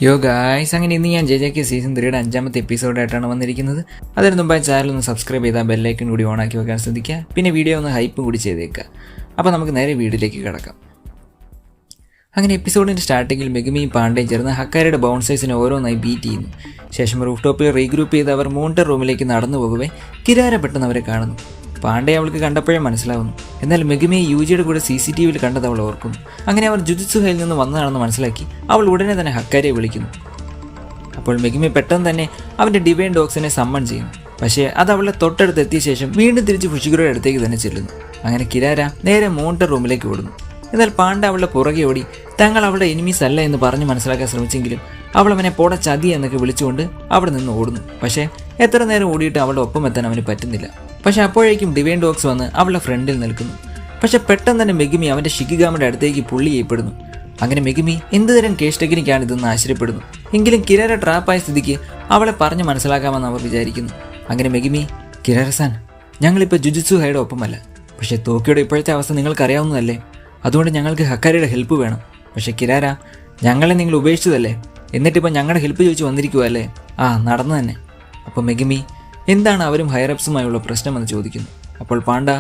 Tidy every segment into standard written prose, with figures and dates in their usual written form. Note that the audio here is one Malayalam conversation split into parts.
യോ ഗായ്സ്, അങ്ങനെ ഇന്ന് ഞാൻ JJK സീസൺ 3യുടെ 5ാമത്തെ എപ്പിസോഡായിട്ടാണ് വന്നിരിക്കുന്നത്. അതിന് മുമ്പായി ചാനൽ ഒന്ന് സബ്സ്ക്രൈബ് ചെയ്താൽ ബെല്ലൈക്കൺ കൂടി ഓണാക്കി വെക്കാൻ ശ്രദ്ധിക്കുക. പിന്നെ വീഡിയോ ഒന്ന് ഹൈപ്പും കൂടി ചെയ്തേക്കുക. അപ്പോൾ നമുക്ക് നേരെ വീഡിയോയിലേക്ക് കിടക്കാം. അങ്ങനെ എപ്പിസോഡിൻ്റെ സ്റ്റാർട്ടിങ്ങിൽ മെഗുമിയും പാണ്ഡയും ചേർന്ന് ഹക്കാരിയുടെ ബൗൺസേഴ്സിനെ ഓരോന്നായി ബീറ്റ് ചെയ്യുന്നു. ശേഷം റൂഫ് ടോപ്പിൽ റീഗ്രൂപ്പ് ചെയ്ത് അവർ മോണിറ്റർ റൂമിലേക്ക് നടന്നു പോകവേ കിരാര പെട്ടെന്ന് അവരെ കാണുന്നു. പാണ്ഡെ അവൾക്ക് കണ്ടപ്പോഴേ മനസ്സിലാവുന്നു. എന്നാൽ മെഗുമിയെ യുജിയുടെ കൂടെ CCTVയിൽ കണ്ടത് അവൾ ഓർക്കുന്നു. അങ്ങനെ അവർ ജുജുത്സു ഹൈയിൽ നിന്ന് വന്നതാണെന്ന് മനസ്സിലാക്കി അവൾ ഉടനെ തന്നെ ഹക്കാരിയെ വിളിക്കുന്നു. അപ്പോൾ മെഗുമി പെട്ടെന്ന് തന്നെ അവൻ്റെ ഡിവൈൻ ഡോഗ്സിനെ സമ്മൺ ചെയ്യുന്നു. പക്ഷേ അത് അവളുടെ തൊട്ടടുത്ത് എത്തിയ ശേഷം വീണ്ടും തിരിച്ച് ഫുഷിഗുറയുടെ അടുത്തേക്ക് തന്നെ ചെല്ലുന്നു. അങ്ങനെ കിരാര നേരെ മോണിറ്റർ റൂമിലേക്ക് ഓടുന്നു. എന്നാൽ പാണ്ഡ അവളുടെ പുറകെ ഓടി തങ്ങൾ അവളുടെ എനിമീസ് അല്ല എന്ന് പറഞ്ഞ് മനസ്സിലാക്കാൻ ശ്രമിച്ചെങ്കിലും അവൾ അവനെ പോട ചതി എന്നൊക്കെ വിളിച്ചുകൊണ്ട് അവിടെ നിന്ന് ഓടുന്നു. പക്ഷേ എത്ര നേരം ഓടിയിട്ട് അവളുടെ ഒപ്പം എത്താൻ അവന് പറ്റുന്നില്ല. പക്ഷേ അപ്പോഴേക്കും ഡിവൈൻ ഡോഗ്സ് വന്ന് അവളുടെ ഫ്രണ്ടിൽ നിൽക്കുന്നു. പക്ഷെ പെട്ടെന്ന് തന്നെ മെഗുമി അവൻ്റെ ഷിക്കിഗാമയുടെ അടുത്തേക്ക് പുള്ളി ചെയ്യപ്പെടുന്നു. അങ്ങനെ മെഗുമി എന്തുതരം കേസ് ടെക്നിക്കാണ് ഇതെന്ന് ആശ്ചര്യപ്പെടുന്നു. എങ്കിലും കിരാര ട്രാപ്പായ സ്ഥിതിക്ക് അവളെ പറഞ്ഞ് മനസ്സിലാക്കാമെന്ന് അവർ വിചാരിക്കുന്നു. അങ്ങനെ മെഗുമി, കിരാര-സാൻ, ഞങ്ങളിപ്പോൾ ജുജുത്സു ഹൈയുടെ ഒപ്പമല്ല. പക്ഷേ തോക്കിയുടെ ഇപ്പോഴത്തെ അവസ്ഥ നിങ്ങൾക്കറിയാവുന്നതല്ലേ? അതുകൊണ്ട് ഞങ്ങൾക്ക് ഹക്കാരിയുടെ ഹെൽപ്പ് വേണം. പക്ഷേ കിരാര, ഞങ്ങളെ നിങ്ങൾ ഉപേക്ഷിച്ചതല്ലേ? എന്നിട്ടിപ്പോൾ ഞങ്ങളുടെ ഹെൽപ്പ് ചോദിച്ച് വന്നിരിക്കുക അല്ലേ? നടന്നു തന്നെ. അപ്പോൾ മെഗുമി, എന്താണ് അവരും ഹയറപ്സുമായുള്ള പ്രശ്നമെന്ന് ചോദിക്കുന്നു. അപ്പോൾ പാണ്ഡ,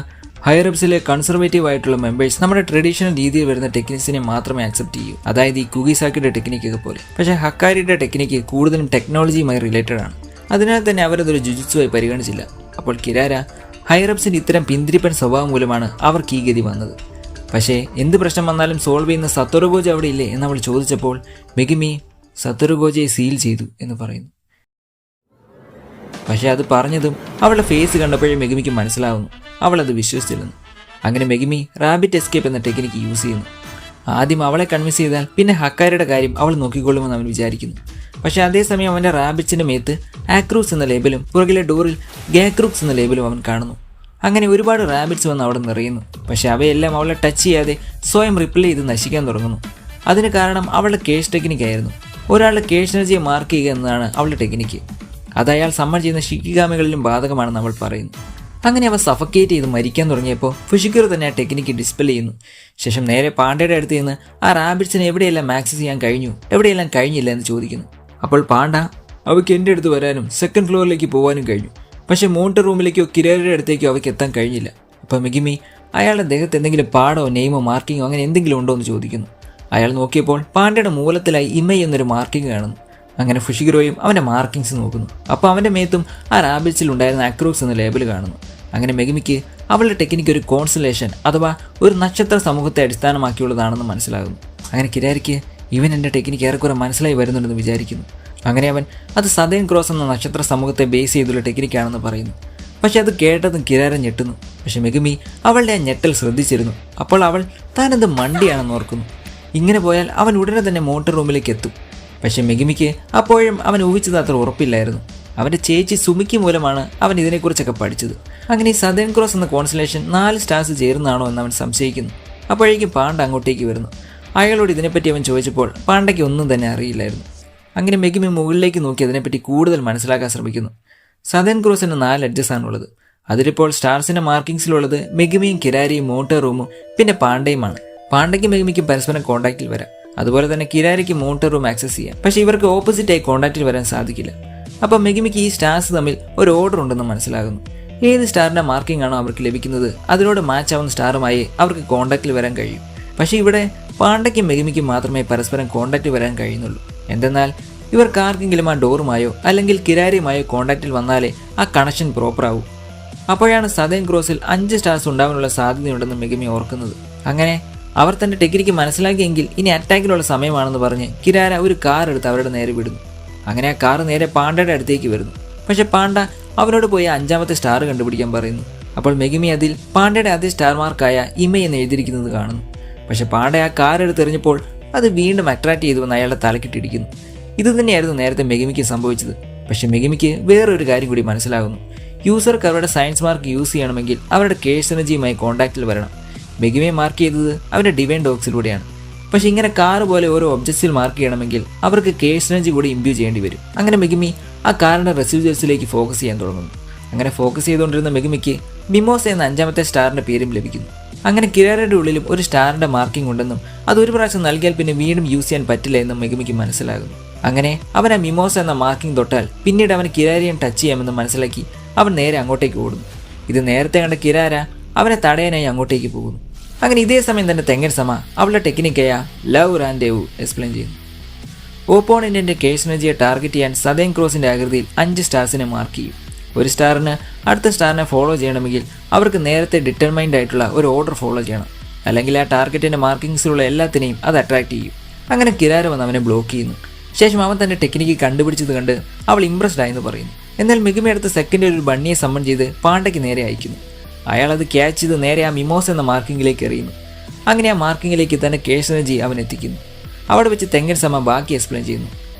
ഹയറപ്സിലെ കൺസർവേറ്റീവ് ആയിട്ടുള്ള മെമ്പേഴ്സ് നമ്മുടെ ട്രഡീഷണൽ രീതിയിൽ വരുന്ന ടെക്നിക്സിനെ മാത്രമേ അക്സെപ്റ്റ് ചെയ്യൂ. അതായത് ഈ കുഗിസാക്കിയുടെ ടെക്നിക്കൊക്കെ പോലെ. പക്ഷേ ഹക്കാരിയുടെ ടെക്നിക്ക് കൂടുതലും ടെക്നോളജിയുമായി റിലേറ്റഡ് ആണ്. അതിനാൽ തന്നെ അവരതൊരു ജുജുത്സുവായി പരിഗണിച്ചില്ല. അപ്പോൾ കിരാര, ഹയറപ്സിൻ്റെ ഇത്തരം പിന്തിരിപ്പൻ സ്വഭാവം മൂലമാണ് അവർക്ക് ഈ ഗതി വന്നത്. പക്ഷേ എന്ത് പ്രശ്നം വന്നാലും സോൾവ് ചെയ്യുന്ന സത്തോറു ഗോജ അവിടെ ഇല്ലേ എന്ന് അവൾ ചോദിച്ചപ്പോൾ മെഗുമി സത്തോറു ഗോജയെ സീൽ ചെയ്തു എന്ന് പറയുന്നു. പക്ഷേ അത് പറഞ്ഞതും അവളുടെ ഫേസ് കണ്ടപ്പോഴേ മെഗുമിക്ക് മനസ്സിലാവുന്നു അവളത് വിശ്വസിച്ചിരുന്നു. അങ്ങനെ മെഗുമി റാബിറ്റ് എസ്കേപ്പ് എന്ന ടെക്നിക്ക് യൂസ് ചെയ്യുന്നു. ആദ്യം അവളെ കൺവിൻസ് ചെയ്താൽ പിന്നെ ഹക്കാരിയുടെ കാര്യം അവൾ നോക്കിക്കൊള്ളുമെന്ന് അവൻ വിചാരിക്കുന്നു. പക്ഷേ അതേസമയം അവൻ്റെ റാബിറ്റ്സിൻ്റെ മേത്ത് ആക്രൂസ് എന്ന ലേബലും പുറകിലെ ഡോറിൽ ഗാക്രൂക്സ് എന്ന ലേബലും അവൻ കാണുന്നു. അങ്ങനെ ഒരുപാട് റാബിറ്റ്സ് വന്ന് അവിടെ നിറയുന്നു. പക്ഷെ അവയെല്ലാം അവളെ ടച്ച് ചെയ്യാതെ സ്വയം റിപ്ലൈ ചെയ്ത് നശിക്കാൻ തുടങ്ങുന്നു. അതിന് കാരണം അവളുടെ കേസ് ടെക്നിക്കായിരുന്നു. ഒരാളുടെ കേസ് എനർജിയെ മാർക്ക് ചെയ്യുക എന്നതാണ് അവളുടെ ടെക്നിക്ക്. അത് അയാൾ സമ്മൺ ചെയ്യുന്ന ഷിക്കിഗാമികളിലും ബാധകമാണെന്ന് അവൾ പറയുന്നു. അങ്ങനെ അവ സഫക്കേറ്റ് ചെയ്ത് മരിക്കാൻ തുടങ്ങിയപ്പോൾ ഫുഷിഗുറ തന്നെ ആ ടെക്നിക്ക് ഡിസ്പ്ലേ ചെയ്യുന്നു. ശേഷം നേരെ പാണ്ഡയുടെ അടുത്ത് നിന്ന് ആ റാബിറ്റ്സിനെ എവിടെയെല്ലാം ആക്സസ് ചെയ്യാൻ കഴിഞ്ഞു, എവിടെയെല്ലാം കഴിഞ്ഞില്ല എന്ന് ചോദിക്കുന്നു. അപ്പോൾ പാണ്ഡ, അവയ്ക്ക് എൻ്റെ അടുത്ത് വരാനും സെക്കൻഡ് ഫ്ലോറിലേക്ക് പോകാനും കഴിഞ്ഞു. പക്ഷേ മോണിറ്റർ റൂമിലേക്കോ കിരാരയുടെ അടുത്തേക്കോ അവയ്ക്ക് എത്താൻ കഴിഞ്ഞില്ല. അപ്പോൾ മെഗുമി അയാളുടെ ദേഹത്ത് എന്തെങ്കിലും പാടോ നെയിമോ മാർക്കിങ്ങോ അങ്ങനെ എന്തെങ്കിലും ഉണ്ടോ എന്ന് ചോദിക്കുന്നു. അയാൾ നോക്കിയപ്പോൾ പാണ്ഡയുടെ മൂലത്തിലായി ഇമൈ എന്നൊരു മാർക്കിംഗ് കാണുന്നു. അങ്ങനെ ഫുഷിഗുറോയും അവൻ്റെ മാർക്കിങ്സ് നോക്കുന്നു. അപ്പോൾ അവൻ്റെ മേത്തും ആ റാബിറ്റ്സിൽ ഉണ്ടായിരുന്ന അക്രൂക്സ് എന്ന ലേബൽ കാണുന്നു. അങ്ങനെ മെഗുമിക്ക് അവളുടെ ടെക്നിക്ക് ഒരു കോൺസ്റ്റലേഷൻ അഥവാ ഒരു നക്ഷത്ര സമൂഹത്തെ അടിസ്ഥാനമാക്കിയുള്ളതാണെന്ന് മനസ്സിലാകുന്നു. അങ്ങനെ കിരാരിക്ക് ഇവൻ എൻ്റെ ടെക്നിക്ക് ഏറെക്കുറെ മനസ്സിലായി വരുന്നുണ്ടെന്ന് വിചാരിക്കുന്നു. അങ്ങനെ അവൻ അത് സദേൺ ക്രോസ് എന്ന നക്ഷത്ര സമൂഹത്തെ ബേസ് ചെയ്തുള്ള ടെക്നിക്കാണെന്ന് പറയുന്നു. പക്ഷെ അത് കേട്ടതും കിരാര ഞെട്ടുന്നു. പക്ഷെ മെഗുമി അവളുടെ ആ ഞെട്ടൽ ശ്രദ്ധിച്ചിരുന്നു. അപ്പോൾ അവൾ താനെന്ത് മണ്ടിയാണെന്ന് ഓർക്കുന്നു. ഇങ്ങനെ പോയാൽ അവൻ ഉടനെ തന്നെ മോട്ടർ റൂമിലേക്ക് എത്തും. പക്ഷെ മെഗുമിക്ക് അപ്പോഴും അവൻ ഊഹിച്ചത് അത്ര ഉറപ്പില്ലായിരുന്നു. അവൻ്റെ ചേച്ചി സുമിക്ക് മൂലമാണ് അവൻ ഇതിനെക്കുറിച്ചൊക്കെ പഠിച്ചത്. അങ്ങനെ ഈ സദേൺ ക്രോസ് എന്ന കോൺസ്റ്റലേഷൻ 4 സ്റ്റാർസ് ചേരുന്നതാണോ എന്ന് അവൻ സംശയിക്കുന്നു. അപ്പോഴേക്കും പാണ്ഡ അങ്ങോട്ടേക്ക് വരുന്നു. അയാളോട് ഇതിനെപ്പറ്റി അവൻ ചോദിച്ചപ്പോൾ പാണ്ഡയ്ക്ക് ഒന്നും തന്നെ അറിയില്ലായിരുന്നു. അങ്ങനെ മെഗുമി മുകളിലേക്ക് നോക്കി അതിനെപ്പറ്റി കൂടുതൽ മനസ്സിലാക്കാൻ ശ്രമിക്കുന്നു. സദേൺ ക്രോസിന് 4 എഡ്ജസാണുള്ളത്. അതിലിപ്പോൾ സ്റ്റാർസിൻ്റെ മാർക്കിങ്സിലുള്ളത് മെഗുമിയും കിരാരിയും മോണിറ്റർ റൂമും പിന്നെ പാണ്ഡയുമാണ്. പാണ്ഡയ്ക്കും മെഗുമിക്കും പരസ്പരം കോൺടാക്റ്റിൽ വരാം. അതുപോലെ തന്നെ കിരാരിക്ക് മോണിറ്റർ റൂം ആക്സസ് ചെയ്യാം. പക്ഷേ ഇവർക്ക് ഓപ്പോസിറ്റായി കോൺടാക്റ്റിൽ വരാൻ സാധിക്കില്ല. അപ്പോൾ മെഗുമിക്ക് ഈ സ്റ്റാർസ് തമ്മിൽ ഒരു ഓർഡർ ഉണ്ടെന്ന് മനസ്സിലാകുന്നു. ഏത് സ്റ്റാറിൻ്റെ മാർക്കിംഗ് ആണോ അവർക്ക് ലഭിക്കുന്നത് അതിനോട് മാച്ച് ആവുന്ന സ്റ്റാറുമായി അവർക്ക് കോൺടാക്റ്റിൽ വരാൻ കഴിയും. പക്ഷേ ഇവിടെ പാണ്ഡയ്ക്കും മെഗുമിക്കും മാത്രമേ പരസ്പരം കോൺടാക്റ്റിൽ വരാൻ കഴിയുന്നുള്ളൂ. എന്തെന്നാൽ ഇവർക്ക് ആർക്കെങ്കിലും ആ ഡോറുമായോ അല്ലെങ്കിൽ കിരാരിയുമായോ കോൺടാക്റ്റിൽ വന്നാലേ ആ കണക്ഷൻ പ്രോപ്പർ ആവൂ. അപ്പോഴാണ് സദേൺ ക്രോസിൽ 5 സ്റ്റാർസ് ഉണ്ടാകാനുള്ള സാധ്യതയുണ്ടെന്ന് മെഗുമി ഓർക്കുന്നത്. അങ്ങനെ അവർ തൻ്റെ ടെക്നിക്ക് മനസ്സിലാക്കിയെങ്കിൽ ഇനി അറ്റാക്കിലുള്ള സമയമാണെന്ന് പറഞ്ഞ് കിരാര ഒരു കാർ എടുത്ത് അവരുടെ നേരെ വിടുന്നു. അങ്ങനെ ആ കാർ നേരെ പാണ്ഡയുടെ അടുത്തേക്ക് വരുന്നു. പക്ഷെ പാണ്ഡ അവരോട് പോയി 5ാമത്തെ സ്റ്റാർ കണ്ടുപിടിക്കാൻ പറയുന്നു. അപ്പോൾ മെഗുമി അതിൽ പാണ്ഡയുടെ അതേ സ്റ്റാർ മാർക്കായ ഇമൈ എന്ന് എഴുതിയിരിക്കുന്നത് കാണുന്നു. പക്ഷെ പാണ്ഡ ആ കാർ എടുത്തെറിഞ്ഞപ്പോൾ അത് വീണ്ടും അട്രാക്ട് ചെയ്തുവെന്ന് അയാളുടെ തലക്കിട്ടിരിക്കുന്നു. ഇതുതന്നെയായിരുന്നു നേരത്തെ മെഗുമിക്ക് സംഭവിച്ചത്. പക്ഷെ മെഗുമിക്ക് വേറൊരു കാര്യം കൂടി മനസ്സിലാകുന്നു. യൂസർക്ക് അവരുടെ സയൻസ് മാർക്ക് യൂസ് ചെയ്യണമെങ്കിൽ അവരുടെ കേസ് എനർജിയുമായി കോൺടാക്റ്റിൽ വരണം. മെഗുമിയെ മാർക്ക് ചെയ്തത് അവരുടെ ഡിവൈൻ ഡോഗ്സിലൂടെയാണ്. പക്ഷെ ഇങ്ങനെ കാറ് പോലെ ഓരോ ഒബ്ജക്ട്സിൽ മാർക്ക് ചെയ്യണമെങ്കിൽ അവർക്ക് കേസ് എനർജി കൂടി ഇമ്പ്യൂ ചെയ്യേണ്ടി വരും. അങ്ങനെ മെഗുമി ആ കാറിൻ്റെ റെസിഡ്യൂസിലേക്ക് ഫോക്കസ് ചെയ്യാൻ തുടങ്ങുന്നു. അങ്ങനെ ഫോക്കസ് ചെയ്തുകൊണ്ടിരുന്ന മെഗുമിക്ക് മിമോസ എന്ന 5ാമത്തെ സ്റ്റാറിൻ്റെ പേരും ലഭിക്കുന്നു. അങ്ങനെ കിരാരയുടെ ഉള്ളിലും ഒരു സ്റ്റാറിൻ്റെ മാർക്കിംഗ് ഉണ്ടെന്നും അത് ഒരു പ്രാവശ്യം നൽകിയാൽ പിന്നെ വീണ്ടും യൂസ് ചെയ്യാൻ പറ്റില്ല എന്നും മെഗുമിക്ക് മനസ്സിലാകുന്നു. അങ്ങനെ അവൻ ആ മിമോസ എന്ന മാർക്കിംഗ് തൊട്ടാൽ പിന്നീട് അവന് കിരാരിയെ ടച്ച് ചെയ്യാമെന്ന് മനസ്സിലാക്കി അവൻ നേരെ അങ്ങോട്ടേക്ക് ഓടുന്നു. ഇത് നേരത്തെ കണ്ട കിരാര അവനെ തടയാനായി അങ്ങോട്ടേക്ക് പോകുന്നു. അങ്ങനെ ഇതേ സമയം തന്നെ തെങ്ങൻ സമ അവളുടെ ടെക്നിക്കായ ലവ് റാൻഡേവു എക്സ്പ്ലെയിൻ ചെയ്യുന്നു. ഓപ്പോണന്റിന്റെ കേഴ്സനജിയെ ടാർഗറ്റ് ചെയ്യാൻ സദേൺ ക്രോസിന്റെ ആകൃതിയിൽ 5 സ്റ്റാർസിനെ മാർക്ക് ചെയ്യും. ഒരു സ്റ്റാറിന് അടുത്ത സ്റ്റാറിനെ ഫോളോ ചെയ്യണമെങ്കിൽ അവർക്ക് നേരത്തെ ഡിറ്റർമൈൻഡ് ആയിട്ടുള്ള ഒരു ഓർഡർ ഫോളോ ചെയ്യണം. അല്ലെങ്കിൽ ആ ടാർഗറ്റിന്റെ മാർക്കിങ്സിലുള്ള എല്ലാത്തിനെയും അത് അട്രാക്ട് ചെയ്യും. അങ്ങനെ കിരാര വന്ന് അവനെ ബ്ലോക്ക് ചെയ്യുന്നു. ശേഷം അവൻ തന്റെ ടെക്നിക്ക് കണ്ടുപിടിച്ചത് കണ്ട് അവൾ ഇംപ്രസ്ഡ് ആയെന്ന് പറയുന്നു. എന്നാൽ മിഗമി അടുത്ത സെക്കൻഡിൽ ഒരു ബണ്ണിയെ സമ്മൺ ചെയ്ത് പാണ്ടയ്ക്ക് നേരെ അയക്കുന്നു. അയാൾ അത് ക്യാച്ച് ചെയ്ത് നേരെ ആ മിമോസ് എന്ന മാർക്കിങ്ങിലേക്ക് എറിയുന്നു. അങ്ങനെ ആ മാർക്കിങ്ങിലേക്ക് തന്നെ കേഴ്സനജി അവൻ എത്തിക്കുന്നു. അവിടെ വെച്ച് തെങ്ങൻ സമ ബാക്കി എക്സ്പ്ലെയിൻ ചെയ്യുന്നു.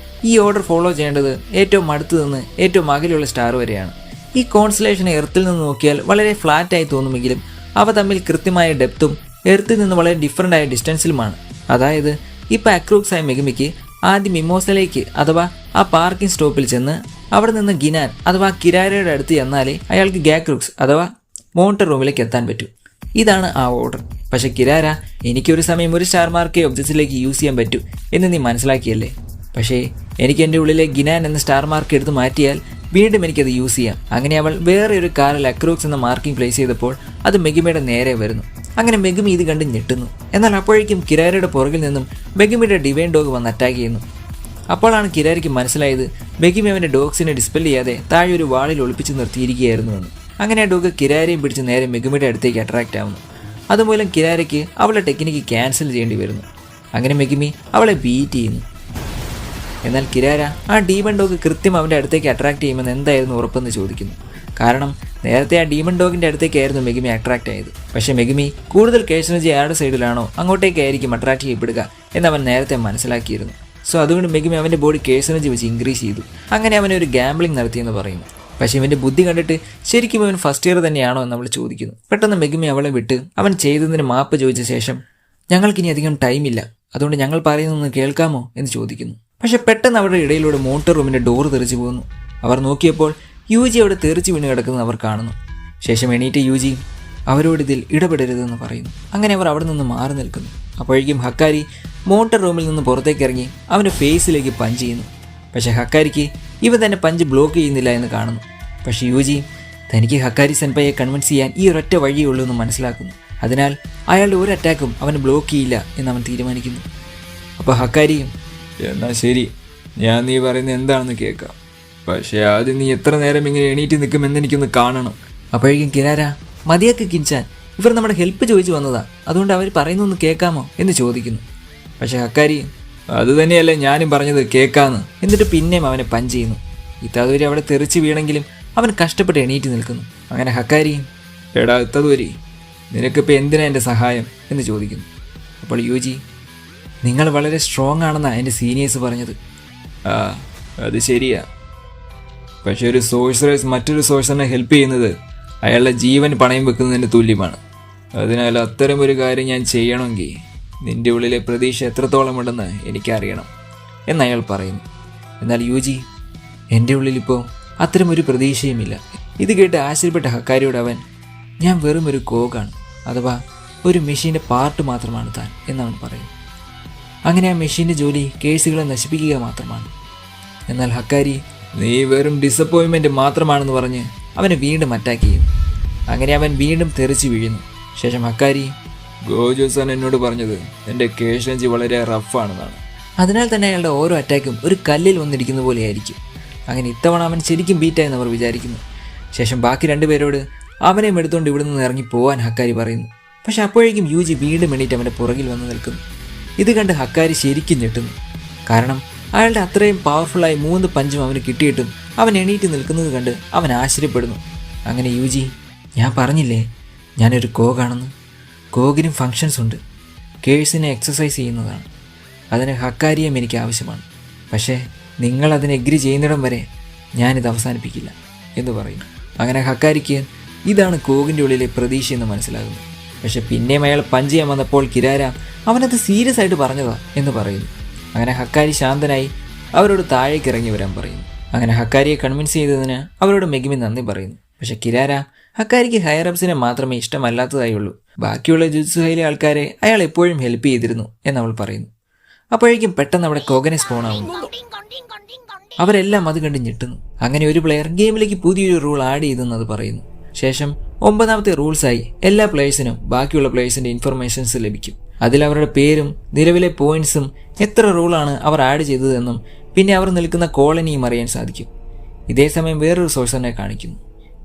ഈ ഓർഡർ ഫോളോ ചെയ്യേണ്ടത് ഏറ്റവും അടുത്ത് നിന്ന് ഏറ്റവും അകലെയുള്ള സ്റ്റാർ വരെയാണ്. ഈ കോൺസ്റ്റലേഷനെ എർത്തിൽ നിന്ന് നോക്കിയാൽ വളരെ ഫ്ലാറ്റായി തോന്നുമെങ്കിലും അവ തമ്മിൽ കൃത്യമായ ഡെപ്തും എർത്തിൽ നിന്ന് വളരെ ഡിഫറൻ്റ് ആയ ഡിസ്റ്റൻസിലുമാണ്. അതായത് ഇപ്പോൾ അക്രൂക്സ് ആയ മെഗമിക്ക് ആദ്യം മിമോസയിലേക്ക് അഥവാ ആ പാർക്കിംഗ് സ്റ്റോപ്പിൽ ചെന്ന് അവിടെ നിന്ന് ഗിനാൻ അഥവാ കിരാരയുടെ അടുത്ത് ചെന്നാലേ അയാൾക്ക് ഗാക്രൂക്സ് അഥവാ മോണ്ടർ റൂമിലേക്ക് എത്താൻ പറ്റൂ. ഇതാണ് ആ ഓർഡർ. പക്ഷെ കിരാര, എനിക്കൊരു സമയം ഒരു സ്റ്റാർ മാർക്കേ ഒബ്ജക്ട്സിലേക്ക് യൂസ് ചെയ്യാൻ പറ്റൂ എന്ന് നീ മനസ്സിലാക്കിയല്ലേ? പക്ഷേ എനിക്ക് എൻ്റെ ഉള്ളിലെ ഗിനാൻ എന്ന സ്റ്റാർ മാർക്ക് എടുത്ത് മാറ്റിയാൽ വീണ്ടും എനിക്കത് യൂസ് ചെയ്യാം. അങ്ങനെ അവൾ വേറെ ഒരു കാറിൽ അക്രൂക്സ് എന്ന മാർക്കിംഗ് പ്ലേസ് ചെയ്തപ്പോൾ അത് മെഗമിയുടെ നേരെ വരുന്നു. അങ്ങനെ മെഗമി ഇത് കണ്ട് ഞെട്ടുന്നു. എന്നാൽ അപ്പോഴേക്കും കിരാരയുടെ പുറകിൽ നിന്നും മെഗമിയുടെ ഡിവൈൻ ഡോഗ് വന്ന് അറ്റാക്ക് ചെയ്യുന്നു. അപ്പോഴാണ് കിരാരയ്ക്ക് മനസ്സിലായത് മെഗമി അവൻ്റെ ഡോഗ്സിനെ ഡിസ്പെൽ ചെയ്യാതെ താഴെ ഒരു വാളിൽ ഒളിപ്പിച്ച് നിർത്തിയിരിക്കുകയായിരുന്നുവെന്ന്. അങ്ങനെ ആ ഡോഗ് കിരാരയും പിടിച്ച് നേരെ മെഗമിയുടെ അടുത്തേക്ക് അട്രാക്റ്റ് ആവുന്നു. അതുമൂലം കിരാരയ്ക്ക് അവളുടെ ടെക്നിക്ക് ക്യാൻസൽ ചെയ്യേണ്ടി വരുന്നു. അങ്ങനെ മെഗമി അവളെ ബീറ്റ് ചെയ്യുന്നു. എന്നാൽ കിരാര ആ ഡീമൺ ഡോഗ് കൃത്യം അവൻ്റെ അടുത്തേക്ക് അട്രാക്റ്റ് ചെയ്യുമെന്ന് എന്തായിരുന്നു ഉറപ്പെന്ന് ചോദിക്കുന്നു. കാരണം നേരത്തെ ആ ഡീമൺ ഡോഗിൻ്റെ അടുത്തേക്കായിരുന്നു മെഗമി അട്രാക്റ്റ് ആയത്. പക്ഷേ മെഗമി കൂടുതൽ കേഴ്സനജി ആരുടെ സൈഡിലാണോ അങ്ങോട്ടേക്കായിരിക്കും അട്രാക്റ്റ് ചെയ്യപ്പെടുക എന്നവൻ നേരത്തെ മനസ്സിലാക്കിയിരുന്നു. സോ അതുകൊണ്ട് മെഗമി അവൻ്റെ ബോഡി കേഴ്സനജി വെച്ച് ഇൻക്രീസ് ചെയ്തു. അങ്ങനെ അവനൊരു ഗാംബ്ലിംഗ് നടത്തിയെന്ന് പറയുന്നു. പക്ഷേ ഇവൻ്റെ ബുദ്ധി കണ്ടിട്ട് ശരിക്കും അവൻ ഫസ്റ്റ് ഇയർ തന്നെയാണോ എന്ന് അവൾ ചോദിക്കുന്നു. പെട്ടെന്ന് മെഗമി അവളെ വിട്ട് അവൻ ചെയ്തതിന് മാപ്പ് ചോദിച്ച ശേഷം ഞങ്ങൾക്കിനി അധികം ടൈമില്ല, അതുകൊണ്ട് ഞങ്ങൾ പറയുന്നൊന്ന് കേൾക്കാമോ എന്ന് ചോദിക്കുന്നു. പക്ഷെ പെട്ടെന്ന് അവരുടെ ഇടയിലൂടെ മോട്ടർ റൂമിൻ്റെ ഡോറ് തെറിച്ചു പോകുന്നു. അവർ നോക്കിയപ്പോൾ യൂജി അവിടെ തെറിച്ച് വീണ് കിടക്കുന്നത് അവർ കാണുന്നു. ശേഷം എണീറ്റ് യൂജി അവരോട് ഇതിൽ ഇടപെടരുതെന്ന് പറയുന്നു. അങ്ങനെ അവർ അവിടെ നിന്ന് മാറി നിൽക്കുന്നു. അപ്പോഴേക്കും ഹക്കാരി മോട്ടർ റൂമിൽ നിന്ന് പുറത്തേക്ക് ഇറങ്ങി അവൻ്റെ ഫേസിലേക്ക് പഞ്ച് ചെയ്യുന്നു. പക്ഷേ ഹക്കാരിക്ക് ഇവ തന്നെ പഞ്ച് ബ്ലോക്ക് ചെയ്യുന്നില്ല എന്ന് കാണുന്നു. പക്ഷേ യൂജി തനിക്ക് ഹക്കാരി സെൻപയെ കൺവിൻസ് ചെയ്യാൻ ഈ ഒരൊറ്റ വഴിയേ ഉള്ളൂ എന്ന് മനസ്സിലാക്കുന്നു. അതിനാൽ അയാളുടെ ഒരു അറ്റാക്കും അവന് ബ്ലോക്ക് ചെയ്യില്ല എന്ന് അവൻ തീരുമാനിക്കുന്നു. അപ്പോൾ ഹക്കാരിയും എന്നാൽ ശരി, ഞാൻ നീ പറയുന്നത് എന്താണെന്ന് കേൾക്കാം. പക്ഷേ ആദ്യം നീ എത്ര നേരം ഇങ്ങനെ എണീറ്റ് നിൽക്കുമെന്ന് എനിക്കൊന്ന് കാണണം. അപ്പോഴേക്കും കിരാര മതിയാക്കി കിൻചാൻ, ഇവർ നമ്മുടെ ഹെൽപ്പ് ചോദിച്ചു വന്നതാ, അതുകൊണ്ട് അവർ പറയുന്നൊന്ന് കേൾക്കാമോ എന്ന് ചോദിക്കുന്നു. പക്ഷേ ഹക്കാരി അത് തന്നെയല്ലേ ഞാനും പറഞ്ഞത്, കേൾക്കാന്ന്. എന്നിട്ട് പിന്നെയും അവനെ പഞ്ച് ചെയ്യുന്നു. ഇത്താദൂരി അവിടെ തെറിച്ച് വീണെങ്കിലും അവൻ കഷ്ടപ്പെട്ട് എണീറ്റ് നിൽക്കുന്നു. അങ്ങനെ ഹക്കാരി എടാ ഇത്തദൂരി, നിനക്കിപ്പോൾ എന്തിനാ എൻ്റെ സഹായം എന്ന് ചോദിക്കുന്നു. അപ്പോൾ യൂജി നിങ്ങൾ വളരെ സ്ട്രോങ് ആണെന്നാണ് എൻ്റെ സീനിയേഴ്സ് പറഞ്ഞത്. ആ അത് ശരിയാ, പക്ഷെ ഒരു സോഴ്സറേഴ്സ് മറ്റൊരു സോഴ്സറിനെ ഹെൽപ്പ് ചെയ്യുന്നത് അയാളുടെ ജീവൻ പണയം വെക്കുന്നതിന് തുല്യമാണ്. അതിനാൽ അത്തരമൊരു കാര്യം ഞാൻ ചെയ്യണമെങ്കിൽ നിൻ്റെ ഉള്ളിലെ പ്രതീക്ഷ എത്രത്തോളം ഉണ്ടെന്ന് എനിക്കറിയണം എന്നയാൾ പറയുന്നു. എന്നാൽ യൂജി എൻ്റെ ഉള്ളിലിപ്പോൾ അത്തരമൊരു പ്രതീക്ഷയുമില്ല. ഇത് കേട്ട് ആശ്ചര്യപ്പെട്ട ഹക്കാരിയോട് അവൻ ഞാൻ വെറും ഒരു കോഗാണ്, അഥവാ ഒരു മെഷീൻ്റെ പാർട്ട് മാത്രമാണ് താൻ എന്നവൻ പറയുന്നു. അങ്ങനെ ആ മെഷീൻ്റെ ജോലി കേസുകളെ നശിപ്പിക്കുക മാത്രമാണ്. എന്നാൽ ഹക്കാരി നീ വെറും ഡിസപ്പോയിൻമെൻറ്റ് മാത്രമാണെന്ന് പറഞ്ഞ് അവനെ വീണ്ടും അറ്റാക്ക് ചെയ്യുന്നു. അങ്ങനെ അവൻ വീണ്ടും തെറിച്ച് വീഴുന്നു. ശേഷം ഹക്കാരി ഗോജോസാൻ എന്നോട് പറഞ്ഞത് എൻ്റെ കേഴ്സനജി വളരെ റഫാണെന്നാണ്. അതിനാൽ തന്നെ അയാളുടെ ഓരോ അറ്റാക്കും ഒരു കല്ലിൽ വന്നിരിക്കുന്ന പോലെയായിരിക്കും. അങ്ങനെ ഇത്തവണ അവൻ ശരിക്കും ബീറ്റായെന്ന് അവർ വിചാരിക്കുന്നു. ശേഷം ബാക്കി രണ്ടുപേരോട് അവനെയും എടുത്തുകൊണ്ട് ഇവിടെ നിന്ന് ഇറങ്ങി പോകാൻ ഹക്കാരി പറയുന്നു. പക്ഷെ അപ്പോഴേക്കും യൂജി വീണ്ടും എണീറ്റ് അവൻ്റെ പുറകിൽ വന്ന് നിൽക്കുന്നു. ഇത് കണ്ട് ഹക്കാരി ശരിക്കും ഞെട്ടുന്നു. കാരണം അയാളുടെ അത്രയും പവർഫുള്ളായി 3 പഞ്ചും അവന് കിട്ടിയിട്ടും അവൻ എണീറ്റ് നിൽക്കുന്നത് കണ്ട് അവൻ ആശ്ചര്യപ്പെടുന്നു. അങ്ങനെ യൂജി ഞാൻ പറഞ്ഞില്ലേ ഞാനൊരു കോഗാണെന്ന്. കോഗിനും ഫങ്ഷൻസ് ഉണ്ട്. കേഴ്സിനെ എക്സസൈസ് ചെയ്യുന്നതാണ്. അതിന് ഹക്കാരിയും എനിക്ക് ആവശ്യമാണ്. പക്ഷേ നിങ്ങൾ അതിന് എഗ്രി ചെയ്യുന്നിടം വരെ ഞാനിത് അവസാനിപ്പിക്കില്ല എന്ന് പറയുന്നു. അങ്ങനെ ഹക്കാരിക്ക് ഇതാണ് കോഗിൻ്റെ ഉള്ളിലെ പ്രതീക്ഷയെന്ന് മനസ്സിലാകുന്നു. പക്ഷെ പിന്നെയും അയാൾ പഞ്ച് ചെയ്യാൻ വന്നപ്പോൾ കിരാര അവനത് സീരിയസ് ആയിട്ട് പറഞ്ഞതാ എന്ന് പറയുന്നു. അങ്ങനെ ഹക്കാരി ശാന്തനായി അവരോട് താഴേക്ക് ഇറങ്ങി വരാൻ പറയുന്നു. അങ്ങനെ ഹക്കാരിയെ കൺവിൻസ് ചെയ്തതിന് അവരോട് മെഗമി നന്ദി പറയുന്നു. പക്ഷെ കിരാര ഹക്കാരിക്ക് ഹയർ-അപ്സിനെ മാത്രമേ ഇഷ്ടമല്ലാത്തതായുള്ളൂ. ബാക്കിയുള്ള ജുത്സുഹയിലെ ആൾക്കാരെ അയാൾ എപ്പോഴും ഹെൽപ്പ് ചെയ്തിരുന്നു എന്നവൾ പറയുന്നു. അപ്പോഴേക്കും പെട്ടെന്ന് അവിടെ കൊഗനെ സ്പോൺ ആവുന്നു. അവരെല്ലാം അത് കണ്ട് ഞെട്ടുന്നു. അങ്ങനെ ഒരു പ്ലെയർ ഗെയിമിലേക്ക് പുതിയൊരു റൂൾ ആഡ് ചെയ്തെന്ന് അത് പറയുന്നു. ശേഷം 9ാമത്തെ റൂൾസായി എല്ലാ പ്ലേയേഴ്സിനും ബാക്കിയുള്ള പ്ലേയേഴ്സിന്റെ ഇൻഫർമേഷൻസ് ലഭിക്കും. അതിൽ അവരുടെ പേരും നിലവിലെ പോയിന്റ്സും എത്ര റൂളാണ് അവർ ആഡ് ചെയ്തതെന്നും പിന്നെ അവർ നിൽക്കുന്ന കോളനിയും അറിയാൻ സാധിക്കും. ഇതേ സമയം വേറൊരു സോഴ്സറിനെ കാണിക്കുന്നു.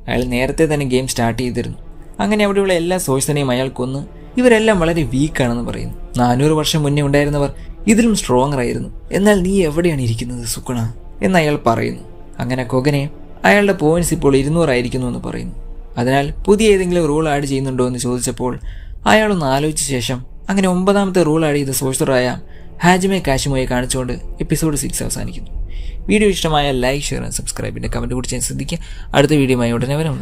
അയാൾ നേരത്തെ തന്നെ ഗെയിം സ്റ്റാർട്ട് ചെയ്തിരുന്നു. അങ്ങനെ അവിടെയുള്ള എല്ലാ സോഴ്സറിനെയും അയാൾ കൊന്ന് ഇവരെല്ലാം വളരെ വീക്കാണെന്ന് പറയുന്നു. 400 വർഷം മുന്നേ ഉണ്ടായിരുന്നവർ ഇതിലും സ്ട്രോങ്ങർ ആയിരുന്നു. എന്നാൽ നീ എവിടെയാണ് ഇരിക്കുന്നത് സുക്കണ എന്ന് അയാൾ പറയുന്നു. അങ്ങനെ കൊഗനെ അയാളുടെ പോയിന്റ്സ് ഇപ്പോൾ 200 ആയിരിക്കുന്നു എന്ന് പറയുന്നു. അതിനാൽ പുതിയ ഏതെങ്കിലും റൂൾ ആഡ് ചെയ്യുന്നുണ്ടോ എന്ന് ചോദിച്ചപ്പോൾ അയാളൊന്ന് ആലോചിച്ച ശേഷം അങ്ങനെ 9ാമത്തെ റൂൾ ആഡ് ചെയ്ത സോഴ്സറായ ഹാജിമെ കാഷിമോയെ കാണിച്ചുകൊണ്ട് എപ്പിസോഡ് 6 അവസാനിക്കുന്നു. വീഡിയോ ഇഷ്ടമായ ലൈക്ക്, ഷെയർ ആൻഡ് സബ്സ്ക്രൈബ്. പിന്നെ കമൻറ്റ് കൂടി ചെയ്യാൻ ശ്രദ്ധിക്കുക. അടുത്ത വീഡിയോയുമായി ഉടനെ വരെ.